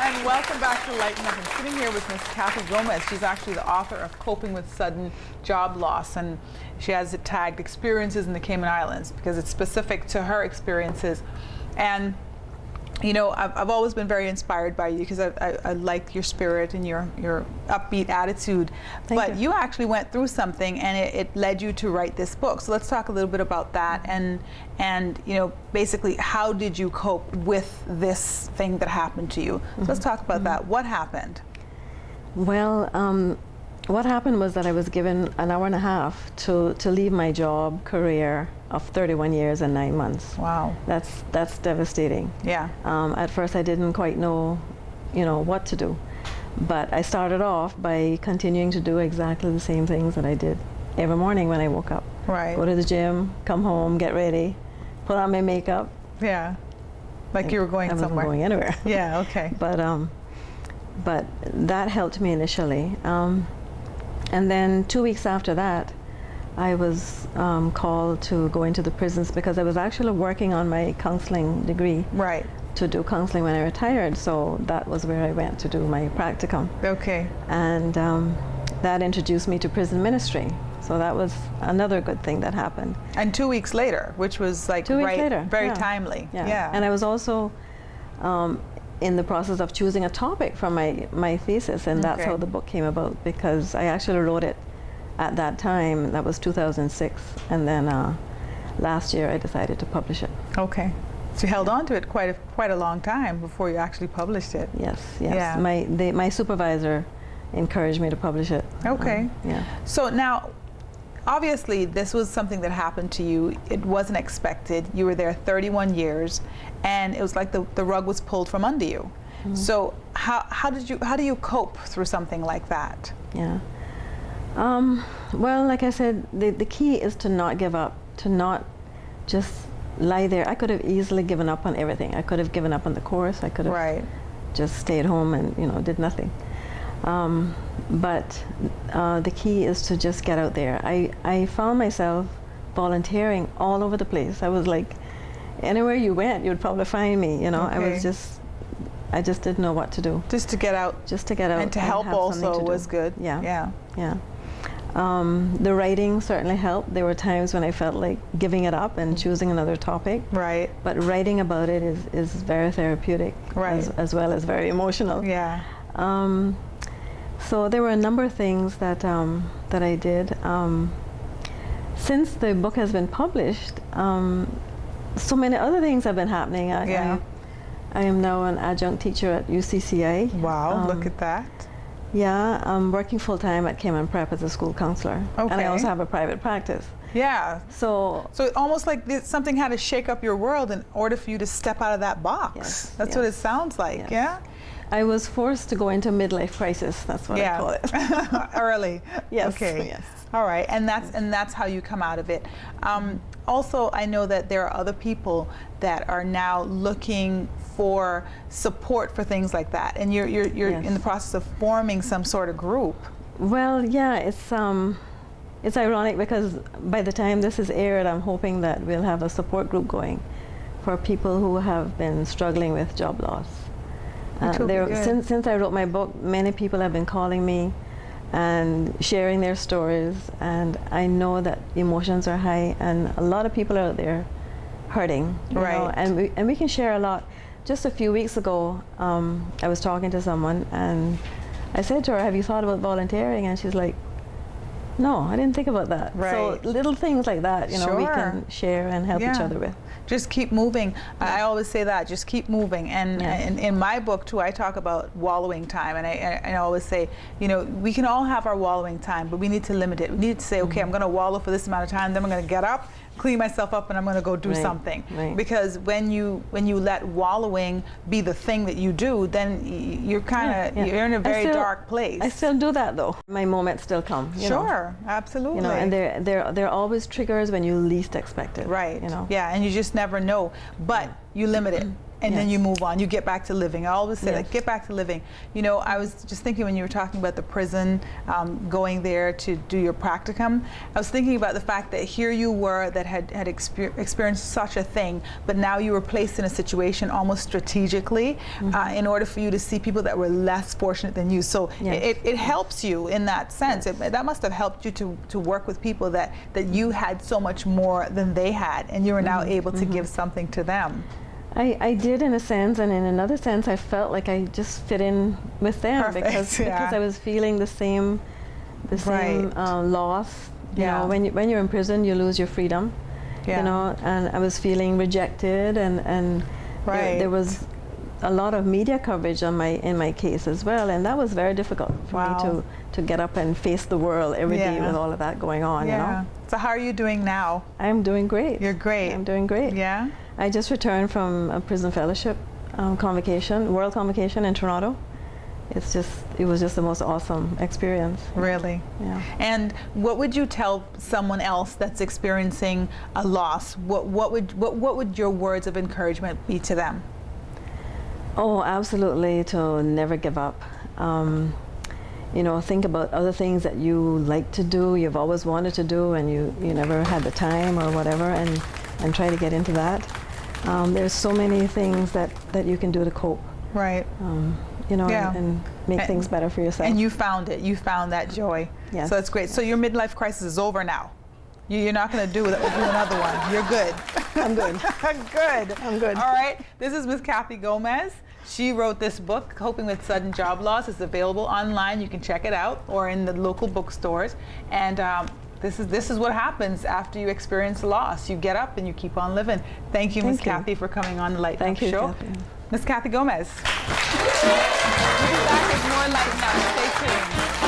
And welcome back to Lighten. I'm sitting here with Ms. Kathy Gomez. She's actually the author of Coping with Sudden Job Loss, and she has it tagged Experiences in the Cayman Islands because it's specific to her experiences. And you know, I've always been very inspired by you because I like your spirit and your upbeat attitude. But you actually went through something, and it led you to write this book. So let's talk a little bit about that, and you know, basically, how did you cope with this thing that happened to you? So let's talk about that. What happened? Well, what happened was that I was given an hour and a half to leave my job career of 31 years and 9 months. Wow. That's devastating. Yeah. At first I didn't quite know, you know, what to do. But I started off by continuing to do exactly the same things that I did every morning when I woke up. Right. Go to the gym, come home, get ready, put on my makeup. Yeah. Like you were going somewhere. I wasn't going anywhere. Yeah, okay. But that helped me initially. And then 2 weeks after that, I was called to go into the prisons because I was actually working on my counseling degree. Right. To do counseling when I retired, so that was where I went to do my practicum. Okay. And that introduced me to prison ministry. So that was another good thing that happened. And 2 weeks later, which was like 2 weeks later, very timely. Yeah. And I was also in the process of choosing a topic for my thesis, and that's how the book came about, because I actually wrote it at that time. That was 2006, and then last year I decided to publish it. Okay. So you held on to it quite a long time before you actually published it. Yes, yes. Yeah. My supervisor encouraged me to publish it. Okay. Yeah. So now, obviously, this was something that happened to you. It wasn't expected. You were there 31 years, and it was like the rug was pulled from under you. Mm-hmm. So how do you cope through something like that? Yeah. Well, like I said, the key is to not give up, to not just lie there. I could have easily given up on everything. I could have given up on the course. I could have just stayed home and, you know, did nothing. But the key is to just get out there. I found myself volunteering all over the place. I was like, anywhere you went, you'd probably find me, you know. I just didn't know what to do. Just to get out. Just to get out. And to help also was good. Yeah. Yeah. Yeah. The writing certainly helped. There were times when I felt like giving it up and choosing another topic. Right. But writing about it is very therapeutic. Right. As well as very emotional. Yeah. So there were a number of things that I did. Since the book has been published, so many other things have been happening. I am now an adjunct teacher at UCCA. Wow, look at that. Yeah, I'm working full-time at Cayman Prep as a school counselor. Okay. And I also have a private practice. Yeah. So it almost like something had to shake up your world in order for you to step out of that box. Yes, That's what it sounds like, yes. yeah? I was forced to go into midlife crisis. That's what I call it. Early. Yes. Okay. Yes. All right, and that's how you come out of it. Also, I know that there are other people that are now looking for support for things like that, and you're in the process of forming some sort of group. Well, yeah, it's ironic because by the time this is aired, I'm hoping that we'll have a support group going for people who have been struggling with job loss. Since I wrote my book, many people have been calling me and sharing their stories, and I know that emotions are high, and a lot of people are out there hurting, you know, and we can share a lot. Just a few weeks ago, I was talking to someone, and I said to her, "Have you thought about volunteering?" And she's like, "No, I didn't think about that." Right. So little things like that, you know, we can share and help each other with. Just keep moving. I always say that, just keep moving. And in my book too, I talk about wallowing time, and I always say, you know, we can all have our wallowing time, but we need to limit it. We need to say, okay, I'm going to wallow for this amount of time, then I'm going to get up, clean myself up, and I'm going to go do something. Right. Because when you let wallowing be the thing that you do, then you're kind of you're in a very dark place. I still do that though. My moments still come. You know? Absolutely. You know, and they're always triggers when you least expect it. Right. You know. Yeah, and you just never know. But you limit it. and then Yes. you move on. You get back to living. I always say Yes. that, get back to living. You know, I was just thinking when you were talking about the prison, going there to do your practicum, I was thinking about the fact that here you were that had experienced such a thing, but now you were placed in a situation almost strategically in order for you to see people that were less fortunate than you. So Yes. it helps you in that sense. Yes. That must have helped you to work with people that you had so much more than they had, and you were now able to give something to them. I did in a sense, and in another sense I felt like I just fit in with them. Perfect, because yeah. I was feeling the same Right. loss. You Yeah. know, when you're in prison, you lose your freedom. Yeah. You know, and I was feeling rejected, and Right. there was a lot of media coverage on in my case as well, and that was very difficult for Wow. me to get up and face the world every day Yeah. with all of that going on. Yeah. You know, So how are you doing now? I'm doing great. You're great. I'm doing great. Yeah. I just returned from a prison fellowship convocation, world convocation in Toronto. It was just the most awesome experience. Really? Yeah. And what would you tell someone else that's experiencing a loss? What would your words of encouragement be to them? Oh, absolutely, to never give up. You know, think about other things that you like to do, you've always wanted to do, and you never had the time or whatever, and try to get into that. There's so many things that you can do to cope. Right. You know, Yeah. and make things better for yourself. And you found it. You found that joy. Yes. So that's great. So your midlife crisis is over now. You're not going to do another one. You're good. I'm good. Good. I'm good. All right. This is Miss Kathy Gomez. She wrote this book, Coping with Sudden Job Loss. It's available online. You can check it out, or in the local bookstores. And this is what happens after you experience loss. You get up and you keep on living. Thank you, Miss Thank you. Kathy, for coming on the Lighten Up Thank you, Show. Kathy. Miss Kathy Gomez. We'll be back with more Lighten Up. Stay tuned.